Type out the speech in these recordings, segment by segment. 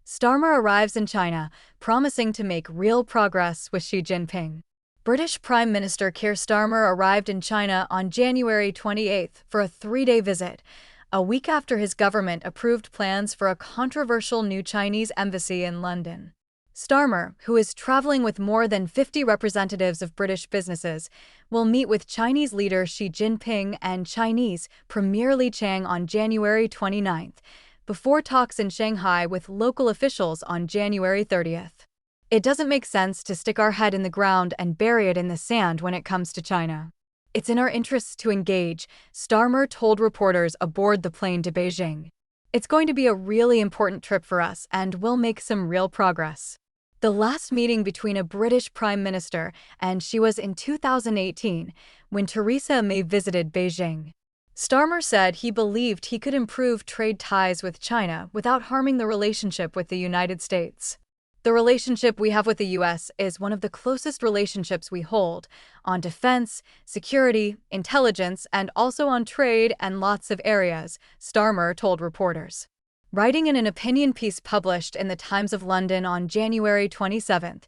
Starmer arrives in China, promising to make real progress with Xi Jinping. British Prime Minister Keir Starmer arrived in China on January 28 for a three-day visit, a week after his government approved plans for a controversial new Chinese embassy in London. Starmer, who is traveling with more than 50 representatives of British businesses, will meet with Chinese leader Xi Jinping and Chinese Premier Li Qiang on January 29, before talks in Shanghai with local officials on January 30th. It doesn't make sense to stick our head in the ground and bury it in the sand when it comes to China. It's in our interests to engage, Starmer told reporters aboard the plane to Beijing. It's going to be a really important trip for us, and we'll make some real progress. The last meeting between a British Prime Minister and Xi was in 2018, when Theresa May visited Beijing. Starmer said he believed he could improve trade ties with China without harming the relationship with the United States. The relationship we have with the U.S. is one of the closest relationships we hold, on defense, security, intelligence, and also on trade and lots of areas, Starmer told reporters. Writing in an opinion piece published in the Times of London on January 27,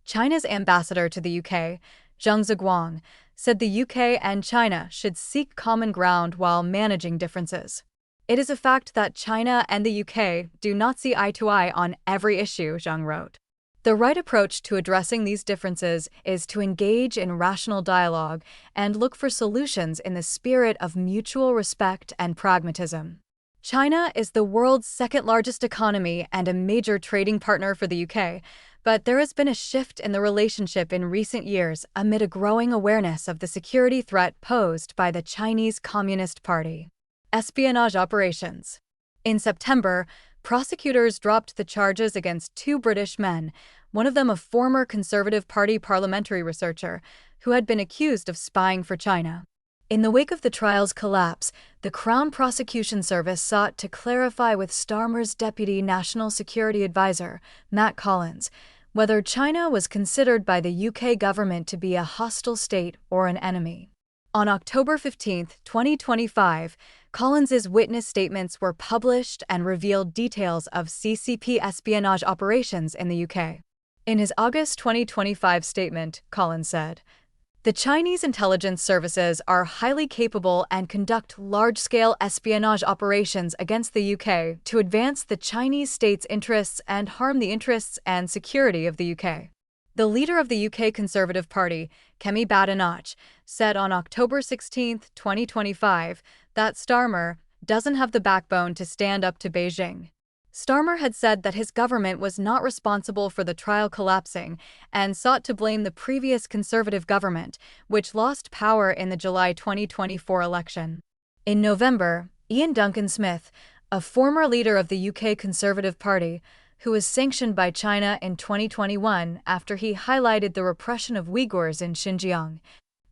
China's ambassador to the UK, Zheng Ziguang, said the UK and China should seek common ground while managing differences. It is a fact that China and the UK do not see eye to eye on every issue, Zheng wrote. The right approach to addressing these differences is to engage in rational dialogue and look for solutions in the spirit of mutual respect and pragmatism. China is the world's second-largest economy and a major trading partner for the UK, but there has been a shift in the relationship in recent years amid a growing awareness of the security threat posed by the Chinese Communist Party. Espionage operations. In September, prosecutors dropped the charges against two British men, one of them a former Conservative Party parliamentary researcher, who had been accused of spying for China. In the wake of the trial's collapse, the Crown Prosecution Service sought to clarify with Starmer's Deputy National Security Advisor, Matt Collins, whether China was considered by the UK government to be a hostile state or an enemy. On October 15, 2025, Collins's witness statements were published and revealed details of CCP espionage operations in the UK. In his August 2025 statement, Collins said, "The Chinese intelligence services are highly capable and conduct large-scale espionage operations against the UK to advance the Chinese state's interests and harm the interests and security of the UK." The leader of the UK Conservative Party, Kemi Badenoch, said on October 16, 2025, that Starmer doesn't have the backbone to stand up to Beijing. Starmer had said that his government was not responsible for the trial collapsing and sought to blame the previous Conservative government, which lost power in the July 2024 election. In November, Ian Duncan Smith, a former leader of the UK Conservative Party, who was sanctioned by China in 2021 after he highlighted the repression of Uyghurs in Xinjiang,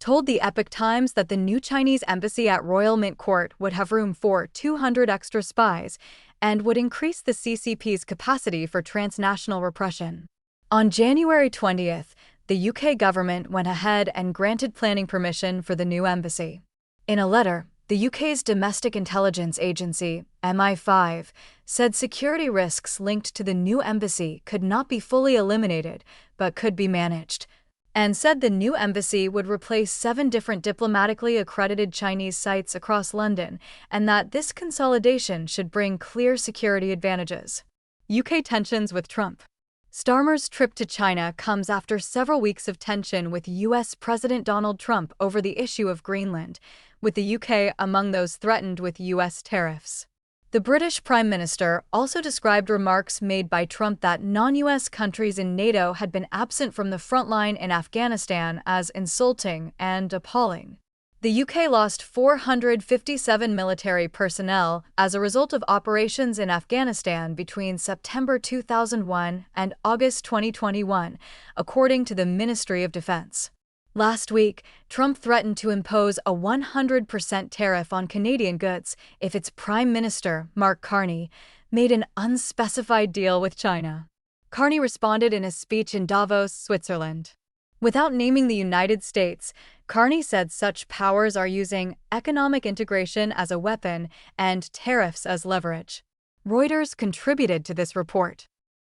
told the Epoch Times that the new Chinese embassy at Royal Mint Court would have room for 200 extra spies and would increase the CCP's capacity for transnational repression. On January 20th, the UK government went ahead and granted planning permission for the new embassy. In a letter, the UK's domestic intelligence agency, MI5, said security risks linked to the new embassy could not be fully eliminated, but could be managed, and said the new embassy would replace 7 different diplomatically accredited Chinese sites across London, and that this consolidation should bring clear security advantages. UK tensions with Trump. Starmer's trip to China comes after several weeks of tension with U.S. President Donald Trump over the issue of Greenland, with the UK among those threatened with U.S. tariffs. The British Prime Minister also described remarks made by Trump that non-U.S. countries in NATO had been absent from the front line in Afghanistan as insulting and appalling. The UK lost 457 military personnel as a result of operations in Afghanistan between September 2001 and August 2021, according to the Ministry of Defense. Last week, Trump threatened to impose a 100% tariff on Canadian goods if its Prime Minister, Mark Carney, made an unspecified deal with China. Carney responded in a speech in Davos, Switzerland. Without naming the United States, Carney said such powers are using economic integration as a weapon and tariffs as leverage. Reuters contributed to this report.